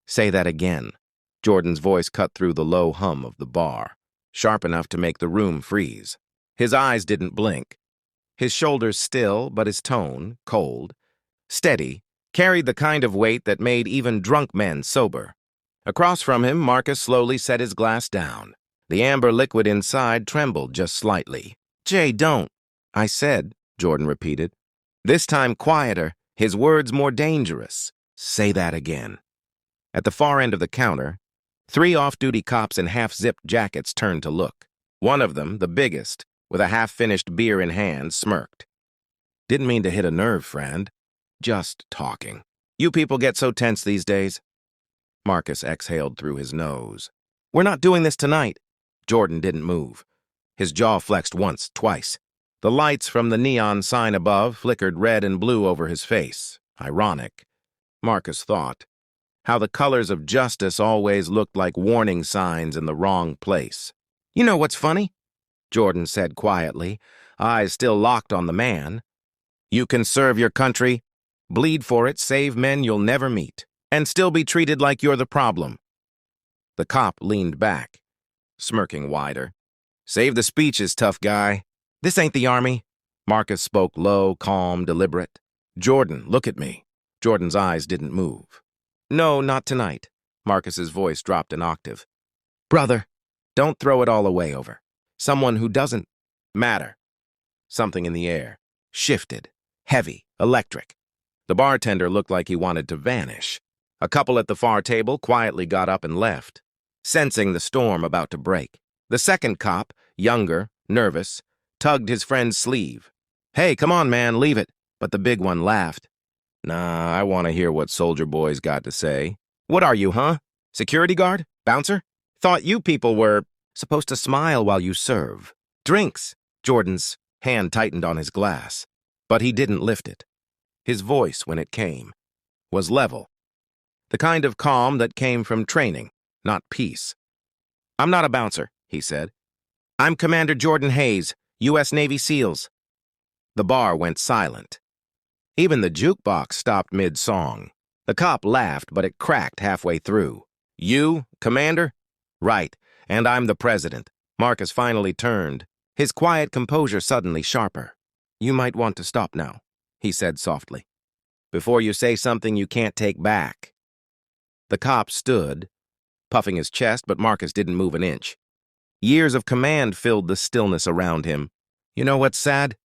Say that again. Jordan's voice cut through the low hum of the bar, sharp enough to make the room freeze. His eyes didn't blink. His shoulders still, but his tone, cold, steady, carried the kind of weight that made even drunk men sober. Across from him, Marcus slowly set his glass down. The amber liquid inside trembled just slightly. "Jay, don't," I said, Jordan repeated. This time quieter, his words more dangerous. "Say that again." At the far end of the counter, 3 off-duty cops in half-zipped jackets turned to look. One of them, the biggest, with a half-finished beer in hand, smirked. "Didn't mean to hit a nerve, friend. Just talking. You people get so tense these days." Marcus exhaled through his nose. "We're not doing this tonight." Jordan didn't move. His jaw flexed once, twice. The lights from the neon sign above flickered red and blue over his face. Ironic, Marcus thought. How the colors of justice always looked like warning signs in the wrong place. "You know what's funny?" Jordan said quietly, eyes still locked on the man. "You can serve your country, bleed for it, save men you'll never meet, and still be treated like you're the problem." The cop leaned back, smirking wider. "Save the speeches, tough guy. This ain't the army." Marcus spoke low, calm, deliberate. "Jordan, look at me." Jordan's eyes didn't move. "No, not tonight." Marcus's voice dropped an octave. "Brother, don't throw it all away over someone who doesn't matter." Something in the air shifted, heavy, electric. The bartender looked like he wanted to vanish. A couple at the far table quietly got up and left, sensing the storm about to break. The second cop, younger, nervous, tugged his friend's sleeve. "Hey, come on, man, leave it." But the big one laughed. "Nah, I want to hear what Soldier Boy's got to say." "What are you, huh? Security guard? Bouncer? Thought you people were supposed to smile while you serve. Drinks." Jordan's hand tightened on his glass, but he didn't lift it. His voice, when it came, was level. The kind of calm that came from training, not peace. "I'm not a bouncer," he said. "I'm Commander Jordan Hayes, U.S. Navy SEALs." The bar went silent. Even the jukebox stopped mid-song. The cop laughed, but it cracked halfway through. "You, Commander?" "Right, and I'm the President." Marcus finally turned, his quiet composure suddenly sharper. "You might want to stop now," he said softly, "before you say something you can't take back." The cop stood, puffing his chest, but Marcus didn't move an inch. Years of command filled the stillness around him. "You know what's sad?"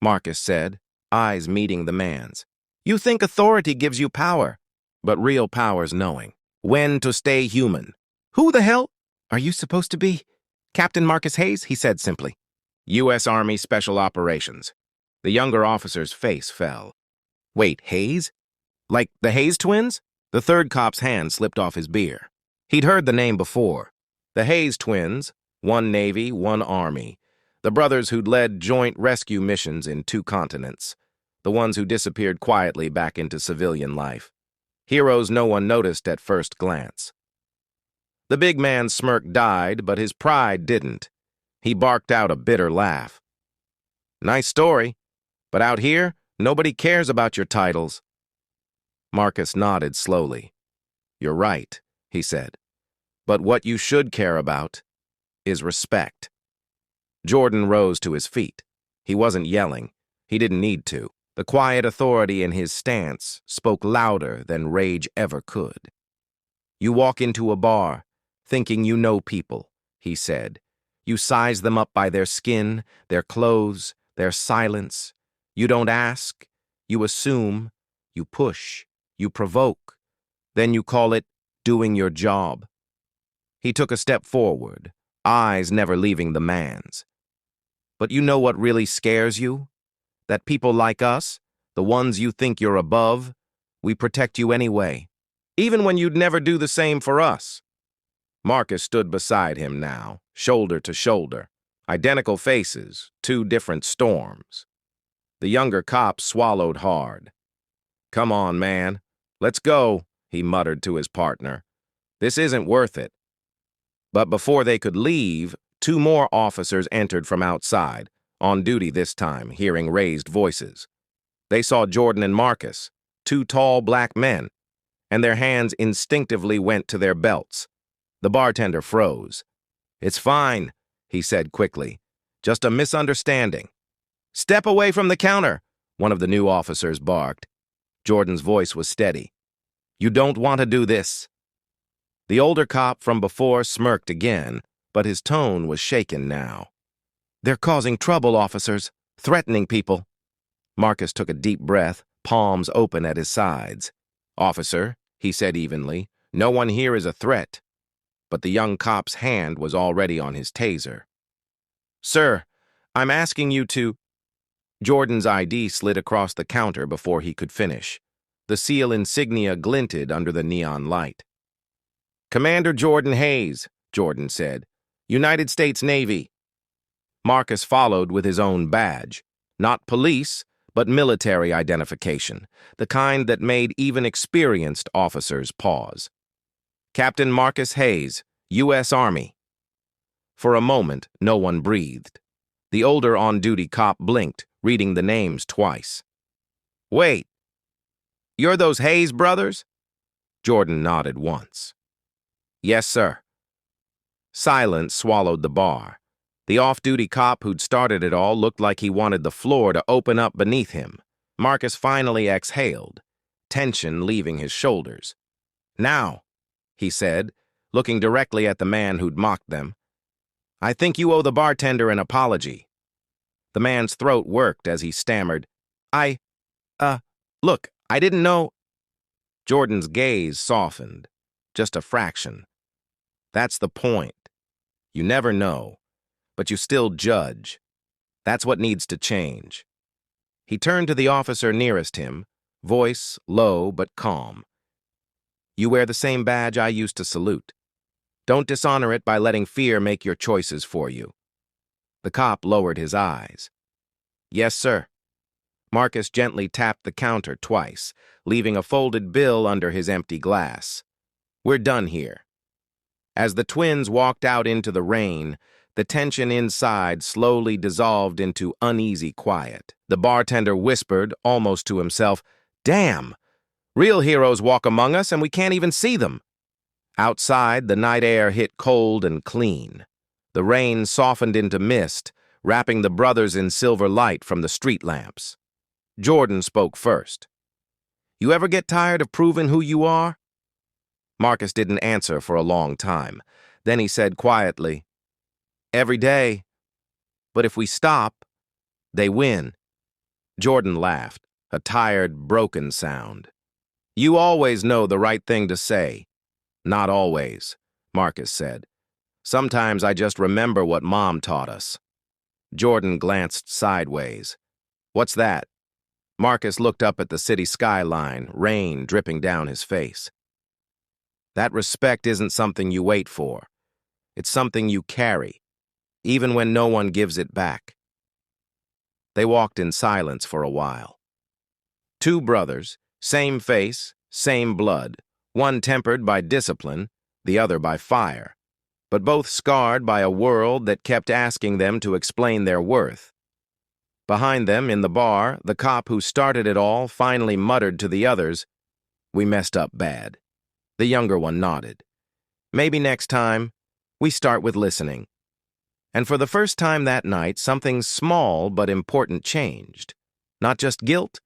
Marcus said, eyes meeting the man's. "You think authority gives you power, but real power's knowing when to stay human." "Who the hell are you supposed to be?" "Captain Marcus Hayes," he said simply. "U.S. Army Special Operations." The younger officer's face fell. "Wait, Hayes? Like the Hayes twins?" The third cop's hand slipped off his beer. He'd heard the name before. The Hayes twins, one Navy, one Army. The brothers who'd led joint rescue missions in 2 continents. The ones who disappeared quietly back into civilian life. Heroes no one noticed at first glance. The big man's smirk died, but his pride didn't. He barked out a bitter laugh. "Nice story, but out here, nobody cares about your titles." Marcus nodded slowly. "You're right," he said. "But what you should care about is respect." Jordan rose to his feet. He wasn't yelling. He didn't need to. The quiet authority in his stance spoke louder than rage ever could. "You walk into a bar, thinking you know people," he said. "You size them up by their skin, their clothes, their silence. You don't ask. You assume. You push. You provoke. Then you call it doing your job." He took a step forward, eyes never leaving the man's. "But you know what really scares you? That people like us, the ones you think you're above, we protect you anyway, even when you'd never do the same for us." Marcus stood beside him now, shoulder to shoulder. Identical faces, 2 different storms. The younger cop swallowed hard. "Come on, man. Let's go," he muttered to his partner. "This isn't worth it." But before they could leave, 2 more officers entered from outside, on duty this time, hearing raised voices. They saw Jordan and Marcus, 2 tall black men, and their hands instinctively went to their belts. The bartender froze. "It's fine," he said quickly. "Just a misunderstanding." "Step away from the counter," one of the new officers barked. Jordan's voice was steady. "You don't want to do this." The older cop from before smirked again, but his tone was shaken now. "They're causing trouble, officers, threatening people." Marcus took a deep breath, palms open at his sides. "Officer," he said evenly, "no one here is a threat." But the young cop's hand was already on his taser. "Sir, I'm asking you to—" Jordan's ID slid across the counter before he could finish. The seal insignia glinted under the neon light. "Commander Jordan Hayes," Jordan said. "United States Navy." Marcus followed with his own badge. Not police, but military identification, the kind that made even experienced officers pause. "Captain Marcus Hayes, U.S. Army." For a moment, no one breathed. The older on-duty cop blinked, reading the names twice. "Wait, you're those Hayes brothers?" Jordan nodded once. "Yes, sir." Silence swallowed the bar. The off-duty cop who'd started it all looked like he wanted the floor to open up beneath him. Marcus finally exhaled, tension leaving his shoulders. "Now," he said, looking directly at the man who'd mocked them, "I think you owe the bartender an apology." The man's throat worked as he stammered, Look, I didn't know." Jordan's gaze softened, just a fraction. "That's the point. You never know, but you still judge. That's what needs to change." He turned to the officer nearest him, voice low but calm. "You wear the same badge I used to salute. Don't dishonor it by letting fear make your choices for you." The cop lowered his eyes. "Yes, sir." Marcus gently tapped the counter twice, leaving a folded bill under his empty glass. "We're done here." As the twins walked out into the rain, the tension inside slowly dissolved into uneasy quiet. The bartender whispered, almost to himself, "Damn! Real heroes walk among us and we can't even see them." Outside, the night air hit cold and clean. The rain softened into mist, wrapping the brothers in silver light from the street lamps. Jordan spoke first. "You ever get tired of proving who you are?" Marcus didn't answer for a long time. Then he said quietly, "Every day. But if we stop, they win." Jordan laughed, a tired, broken sound. "You always know the right thing to say." "Not always," Marcus said. "Sometimes I just remember what Mom taught us." Jordan glanced sideways. "What's that?" Marcus looked up at the city skyline, rain dripping down his face. "That respect isn't something you wait for. It's something you carry, even when no one gives it back." They walked in silence for a while. Two brothers, same face, same blood, one tempered by discipline, the other by fire, but both scarred by a world that kept asking them to explain their worth. Behind them, in the bar, the cop who started it all finally muttered to the others, "We messed up bad." The younger one nodded. "Maybe next time, we start with listening." And for the first time that night, something small but important changed. Not just guilt,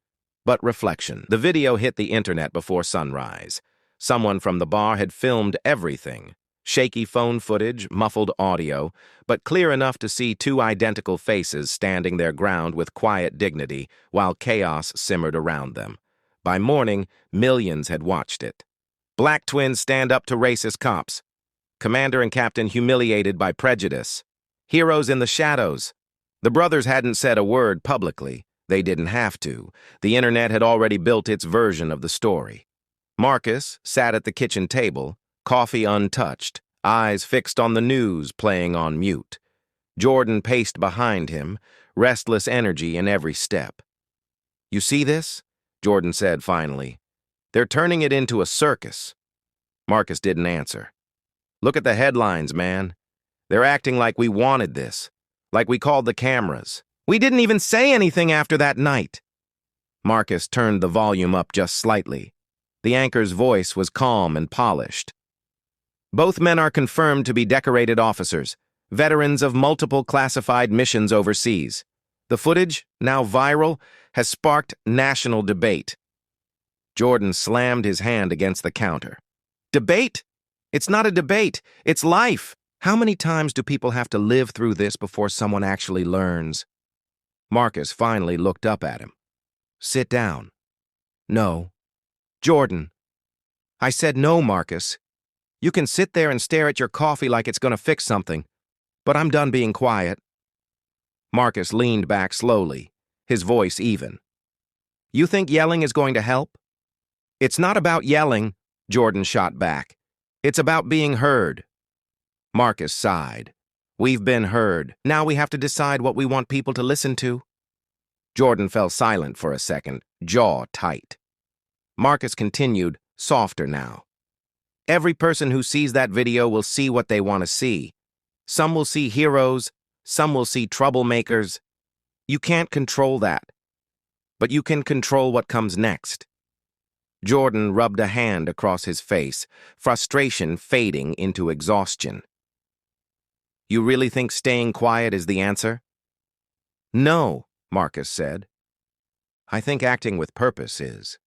but reflection. The video hit the internet before sunrise. Someone from the bar had filmed everything. Shaky phone footage, muffled audio, but clear enough to see two identical faces standing their ground with quiet dignity while chaos simmered around them. By morning, millions had watched it. Black twins stand up to racist cops. Commander and captain humiliated by prejudice. Heroes in the shadows. The brothers hadn't said a word publicly. They didn't have to. The internet had already built its version of the story. Marcus sat at the kitchen table, coffee untouched, eyes fixed on the news playing on mute. Jordan paced behind him, restless energy in every step. "You see this?" Jordan said finally. "They're turning it into a circus." Marcus didn't answer. "Look at the headlines, man. They're acting like we wanted this, like we called the cameras. We didn't even say anything after that night." Marcus turned the volume up just slightly. The anchor's voice was calm and polished. Both men are confirmed to be decorated officers, veterans of multiple classified missions overseas. The footage, now viral, has sparked national debate. Jordan slammed his hand against the counter. Debate? It's not a debate. It's life. How many times do people have to live through this before someone actually learns? Marcus finally looked up at him. Sit down. No. Jordan. I said no, Marcus. You can sit there and stare at your coffee like it's going to fix something, but I'm done being quiet. Marcus leaned back slowly, his voice even. You think yelling is going to help? It's not about yelling, Jordan shot back. It's about being heard. Marcus sighed. We've been heard. Now we have to decide what we want people to listen to. Jordan fell silent for a second, jaw tight. Marcus continued, softer now. Every person who sees that video will see what they want to see. Some will see heroes, some will see troublemakers. You can't control that, but you can control what comes next. Jordan rubbed a hand across his face, frustration fading into exhaustion. You really think staying quiet is the answer? No, Marcus said. I think acting with purpose is.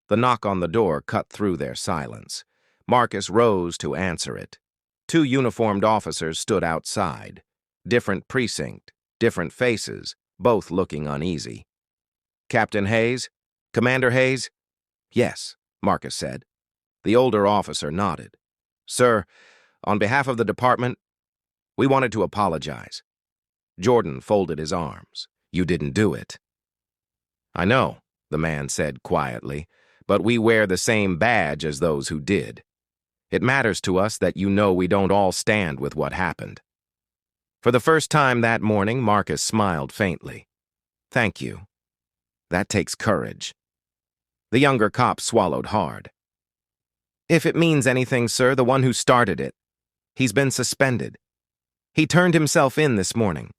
The knock on the door cut through their silence. Marcus rose to answer it. Two uniformed officers stood outside. Different precinct, different faces, both looking uneasy. Captain Hayes? Commander Hayes? Yes, Marcus said. The older officer nodded. Sir, on behalf of the department, we wanted to apologize. Jordan folded his arms. You didn't do it. I know, the man said quietly, but we wear the same badge as those who did. It matters to us that you know we don't all stand with what happened. For the first time that morning, Marcus smiled faintly. Thank you. That takes courage. The younger cop swallowed hard. If it means anything, sir, the one who started it. He's been suspended. He turned himself in this morning.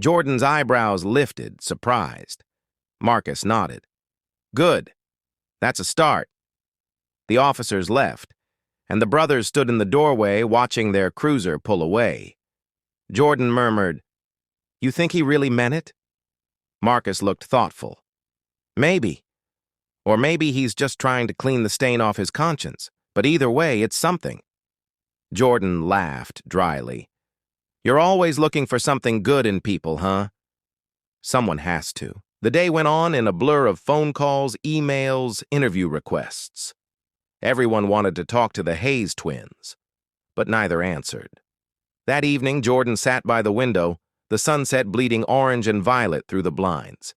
Jordan's eyebrows lifted, surprised. Marcus nodded. Good. That's a start. The officers left, and the brothers stood in the doorway watching their cruiser pull away. Jordan murmured, You think he really meant it? Marcus looked thoughtful. Maybe. Or maybe he's just trying to clean the stain off his conscience. But either way, it's something. Jordan laughed dryly. You're always looking for something good in people, huh? Someone has to. The day went on in a blur of phone calls, emails, interview requests. Everyone wanted to talk to the Hayes twins, but neither answered. That evening, Jordan sat by the window, the sunset bleeding orange and violet through the blinds.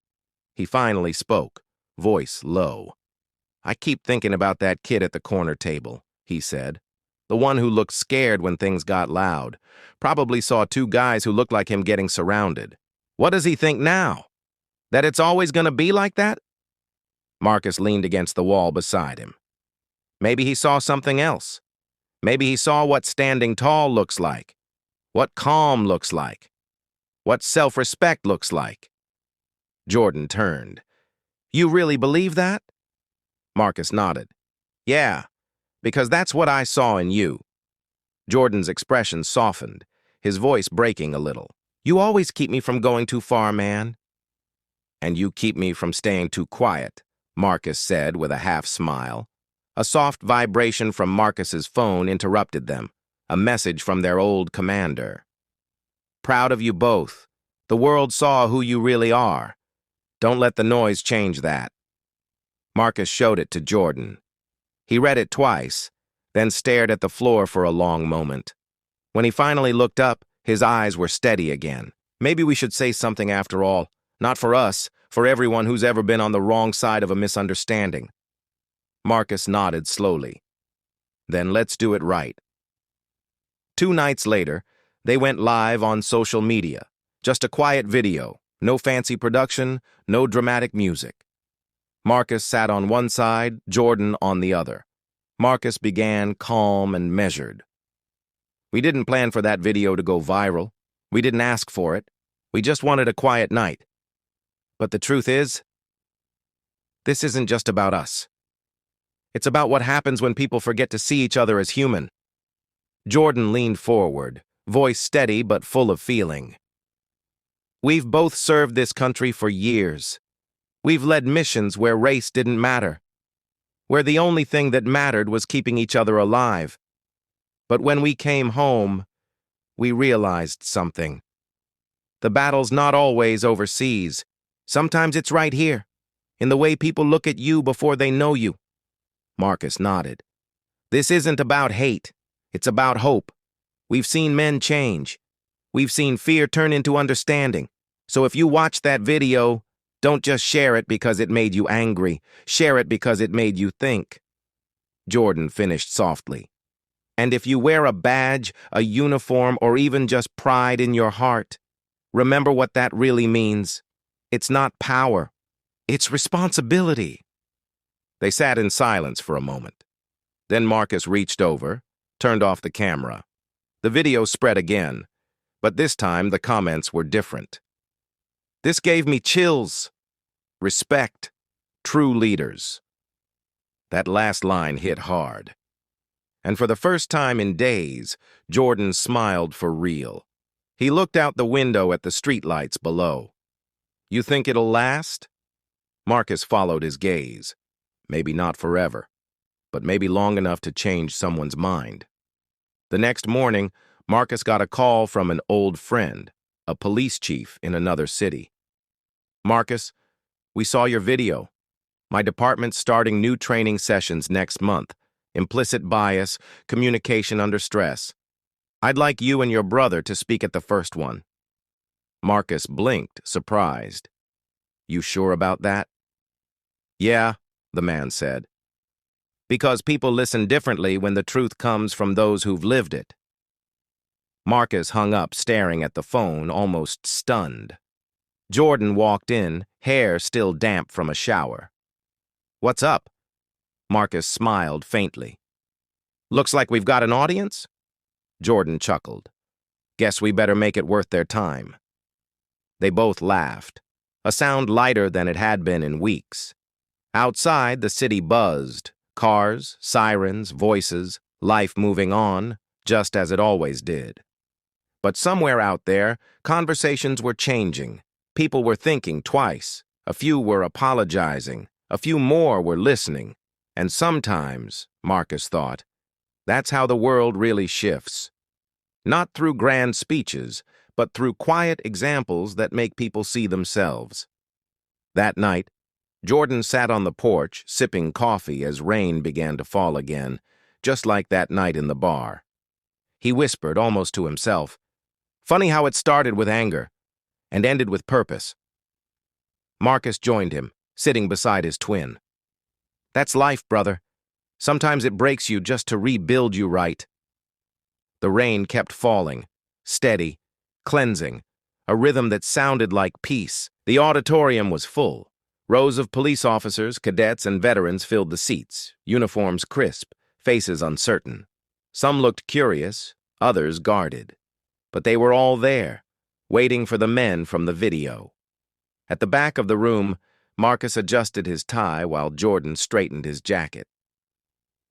He finally spoke, voice low. I keep thinking about that kid at the corner table, he said. The one who looked scared when things got loud. Probably saw two guys who looked like him getting surrounded. What does he think now? That it's always going to be like that? Marcus leaned against the wall beside him. Maybe he saw something else. Maybe he saw what standing tall looks like, what calm looks like, what self-respect looks like. Jordan turned. You really believe that? Marcus nodded. Yeah, because that's what I saw in you. Jordan's expression softened, his voice breaking a little. You always keep me from going too far, man. And you keep me from staying too quiet, Marcus said with a half smile. A soft vibration from Marcus's phone interrupted them, a message from their old commander. Proud of you both. The world saw who you really are. Don't let the noise change that. Marcus showed it to Jordan. He read it twice, then stared at the floor for a long moment. When he finally looked up, his eyes were steady again. Maybe we should say something after all. Not for us, for everyone who's ever been on the wrong side of a misunderstanding. Marcus nodded slowly. Then let's do it right. 2 nights later, they went live on social media. Just a quiet video, no fancy production, no dramatic music. Marcus sat on one side, Jordan on the other. Marcus began calm and measured. We didn't plan for that video to go viral. We didn't ask for it. We just wanted a quiet night. But the truth is, this isn't just about us. It's about what happens when people forget to see each other as human. Jordan leaned forward, voice steady but full of feeling. We've both served this country for years. We've led missions where race didn't matter, where the only thing that mattered was keeping each other alive. But when we came home, we realized something. The battle's not always overseas. Sometimes it's right here, in the way people look at you before they know you. Marcus nodded. This isn't about hate. It's about hope. We've seen men change. We've seen fear turn into understanding. So if you watch that video, don't just share it because it made you angry. Share it because it made you think. Jordan finished softly. And if you wear a badge, a uniform, or even just pride in your heart, remember what that really means. It's not power. It's responsibility. They sat in silence for a moment. Then Marcus reached over, turned off the camera. The video spread again, but this time the comments were different. This gave me chills. Respect. True leaders. That last line hit hard. And for the first time in days, Jordan smiled for real. He looked out the window at the streetlights below. You think it'll last? Marcus followed his gaze. Maybe not forever, but maybe long enough to change someone's mind. The next morning, Marcus got a call from an old friend, a police chief in another city. Marcus, we saw your video. My department's starting new training sessions next month. Implicit bias, communication under stress. I'd like you and your brother to speak at the first one. Marcus blinked, surprised. You sure about that? Yeah, the man said. Because people listen differently when the truth comes from those who've lived it. Marcus hung up, staring at the phone, almost stunned. Jordan walked in, hair still damp from a shower. What's up? Marcus smiled faintly. Looks like we've got an audience? Jordan chuckled. Guess we better make it worth their time. They both laughed, a sound lighter than it had been in weeks. Outside, the city buzzed. Cars, sirens, voices, life moving on, just as it always did. But somewhere out there, conversations were changing. People were thinking twice. A few were apologizing. A few more were listening. And sometimes, Marcus thought, that's how the world really shifts. Not through grand speeches, but through quiet examples that make people see themselves. That night, Jordan sat on the porch, sipping coffee as rain began to fall again, just like that night in the bar. He whispered, almost to himself, funny how it started with anger and ended with purpose. Marcus joined him, sitting beside his twin. That's life, brother. Sometimes it breaks you just to rebuild you right. The rain kept falling, steady, cleansing, a rhythm that sounded like peace. The auditorium was full. Rows of police officers, cadets, and veterans filled the seats, uniforms crisp, faces uncertain. Some looked curious, others guarded. But they were all there, waiting for the men from the video. At the back of the room, Marcus adjusted his tie while Jordan straightened his jacket.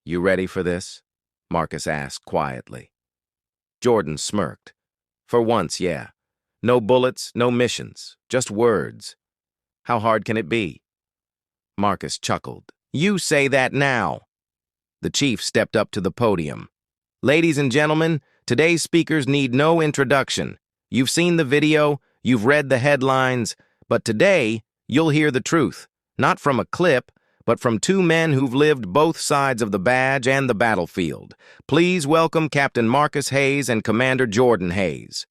You ready for this? Marcus asked quietly. Jordan smirked. For once, yeah. No bullets, no missions, just words. How hard can it be? Marcus chuckled. You say that now. The chief stepped up to the podium. Ladies and gentlemen, today's speakers need no introduction. You've seen the video, you've read the headlines, but today you'll hear the truth, not from a clip, but from two men who've lived both sides of the badge and the battlefield. Please welcome Captain Marcus Hayes and Commander Jordan Hayes.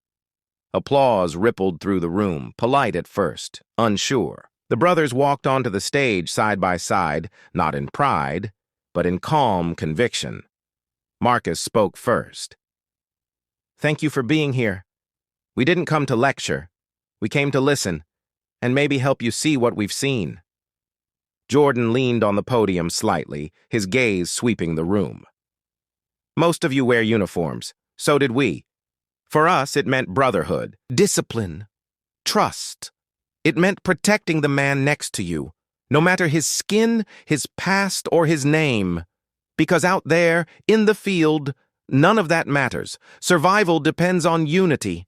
Applause rippled through the room, polite at first, unsure. The brothers walked onto the stage side by side, not in pride, but in calm conviction. Marcus spoke first. Thank you for being here. We didn't come to lecture. We came to listen, and maybe help you see what we've seen. Jordan leaned on the podium slightly, his gaze sweeping the room. Most of you wear uniforms. So did we. For us, it meant brotherhood, discipline, trust. It meant protecting the man next to you, No matter his skin, his past, or his name. Because out there, in the field, none of that matters. Survival depends on unity.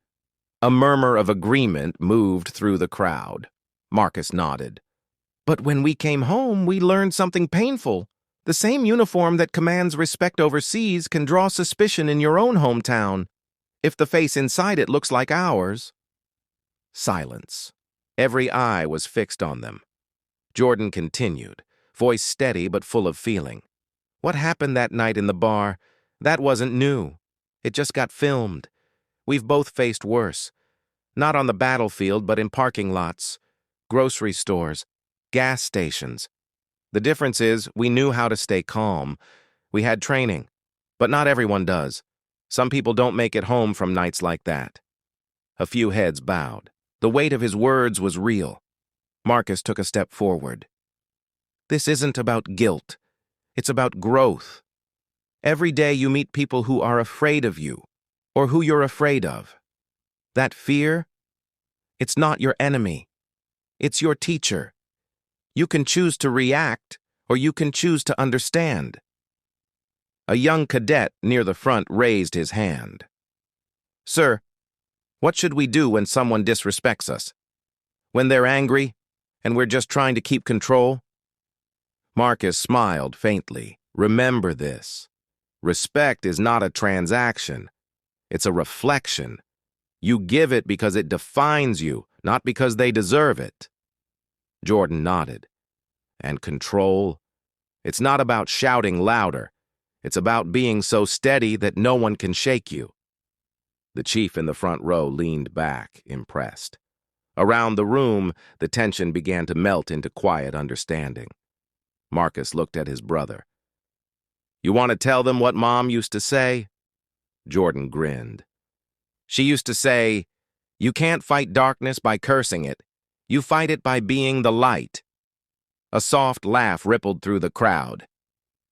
A murmur of agreement moved through the crowd. Marcus nodded. But when we came home, we learned something painful. The same uniform that commands respect overseas can draw suspicion in your own hometown, if the face inside it looks like ours. Silence. Every eye was fixed on them. Jordan continued, voice steady but full of feeling. What happened that night in the bar, that wasn't new. It just got filmed. We've both faced worse. Not on the battlefield, but in parking lots, grocery stores, gas stations. The difference is we knew how to stay calm. We had training, but not everyone does. Some people don't make it home from nights like that. A few heads bowed. The weight of his words was real. Marcus took a step forward. This isn't about guilt. It's about growth. Every day you meet people who are afraid of you, or who you're afraid of. That fear, it's not your enemy. It's your teacher. You can choose to react, or you can choose to understand. A young cadet near the front raised his hand. Sir, what should we do when someone disrespects us? When they're angry, and we're just trying to keep control? Marcus smiled faintly. Remember this. Respect is not a transaction. It's a reflection. You give it because it defines you, not because they deserve it. Jordan nodded. And control? It's not about shouting louder. It's about being so steady that no one can shake you. The chief in the front row leaned back, impressed. Around the room, the tension began to melt into quiet understanding. Marcus looked at his brother. You want to tell them what Mom used to say? Jordan grinned. She used to say, you can't fight darkness by cursing it. You fight it by being the light. A soft laugh rippled through the crowd.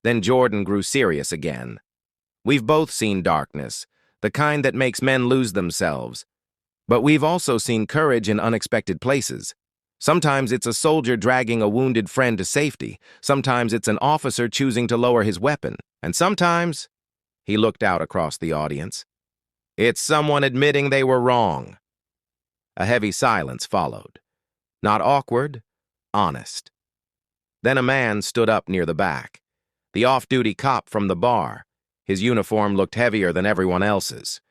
Then Jordan grew serious again. We've both seen darkness, the kind that makes men lose themselves. But we've also seen courage in unexpected places. Sometimes it's a soldier dragging a wounded friend to safety. Sometimes it's an officer choosing to lower his weapon. And sometimes, he looked out across the audience, it's someone admitting they were wrong. A heavy silence followed. Not awkward, honest. Then a man stood up near the back. The off-duty cop from the bar. His uniform looked heavier than everyone else's.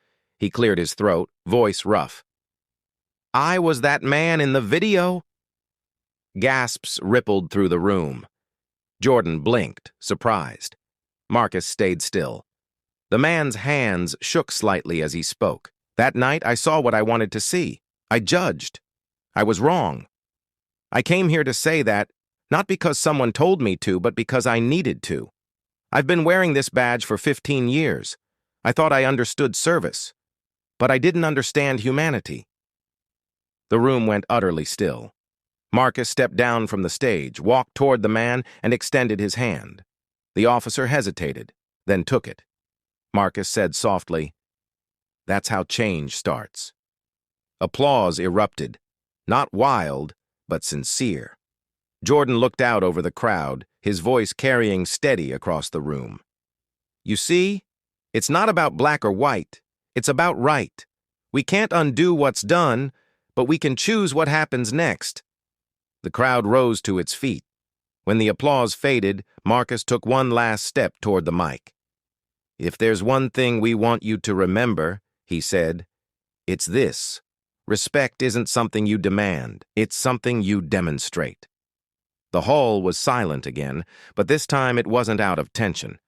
He cleared his throat, voice rough. I was that man in the video. Gasps rippled through the room. Jordan blinked, surprised. Marcus stayed still. The man's hands shook slightly as he spoke. That night, I saw what I wanted to see. I judged. I was wrong. I came here to say that, not because someone told me to, but because I needed to. I've been wearing this badge for 15 years. I thought I understood service, but I didn't understand humanity. The room went utterly still. Marcus stepped down from the stage, walked toward the man, and extended his hand. The officer hesitated, then took it. Marcus said softly, That's how change starts. Applause erupted, not wild, but sincere. Jordan looked out over the crowd, his voice carrying steady across the room. You see, it's not about black or white. It's about right. We can't undo what's done, but we can choose what happens next. The crowd rose to its feet. When the applause faded, Marcus took one last step toward the mic. If there's one thing we want you to remember, he said, it's this. Respect isn't something you demand. It's something you demonstrate. The hall was silent again, but this time it wasn't out of tension.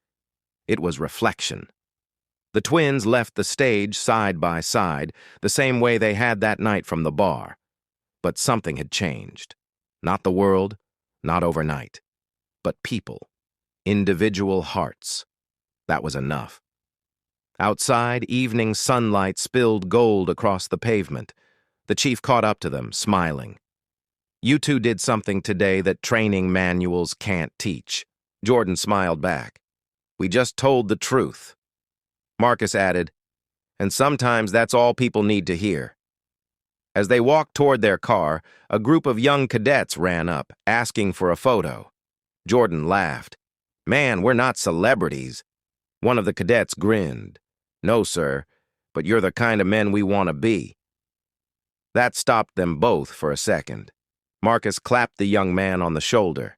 It was reflection. The twins left the stage side by side, the same way they had that night from the bar. But something had changed. Not the world, not overnight, but people, individual hearts. That was enough. Outside, evening sunlight spilled gold across the pavement. The chief caught up to them, smiling. You two did something today that training manuals can't teach. Jordan smiled back. We just told the truth. Marcus added, and sometimes that's all people need to hear. As they walked toward their car, a group of young cadets ran up, asking for a photo. Jordan laughed. "Man, we're not celebrities." One of the cadets grinned. "No, sir, but you're the kind of men we want to be." That stopped them both for a second. Marcus clapped the young man on the shoulder.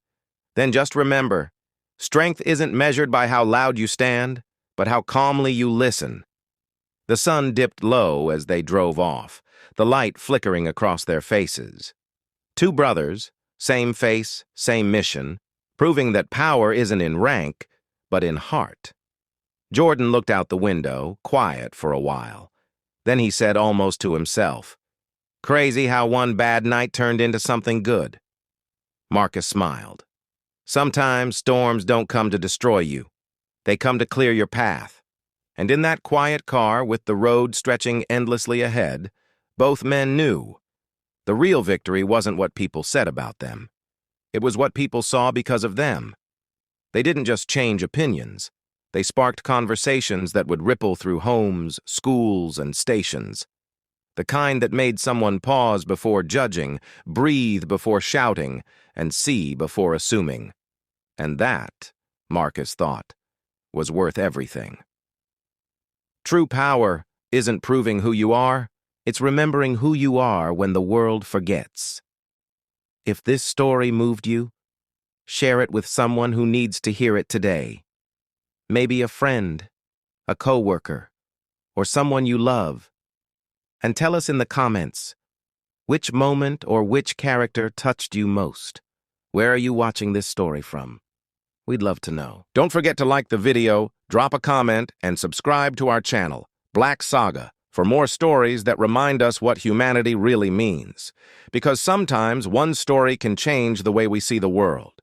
"Then just remember, strength isn't measured by how loud you stand, but how calmly you listen." The sun dipped low as they drove off, the light flickering across their faces. Two brothers, same face, same mission, proving that power isn't in rank, but in heart. Jordan looked out the window, quiet for a while. Then he said almost to himself, "Crazy how one bad night turned into something good." Marcus smiled. "Sometimes storms don't come to destroy you. They come to clear your path." And in that quiet car, with the road stretching endlessly ahead, both men knew the real victory wasn't what people said about them. It was what people saw because of them. They didn't just change opinions. They sparked conversations that would ripple through homes, schools, and stations. The kind that made someone pause before judging, breathe before shouting, and see before assuming. And that, Marcus thought, was worth everything. True power isn't proving who you are, it's remembering who you are when the world forgets. If this story moved you, share it with someone who needs to hear it today. Maybe a friend, a coworker, or someone you love. And tell us in the comments, which moment or which character touched you most? Where are you watching this story from? We'd love to know. Don't forget to like the video, drop a comment, and subscribe to our channel, Black Saga, for more stories that remind us what humanity really means. Because sometimes one story can change the way we see the world.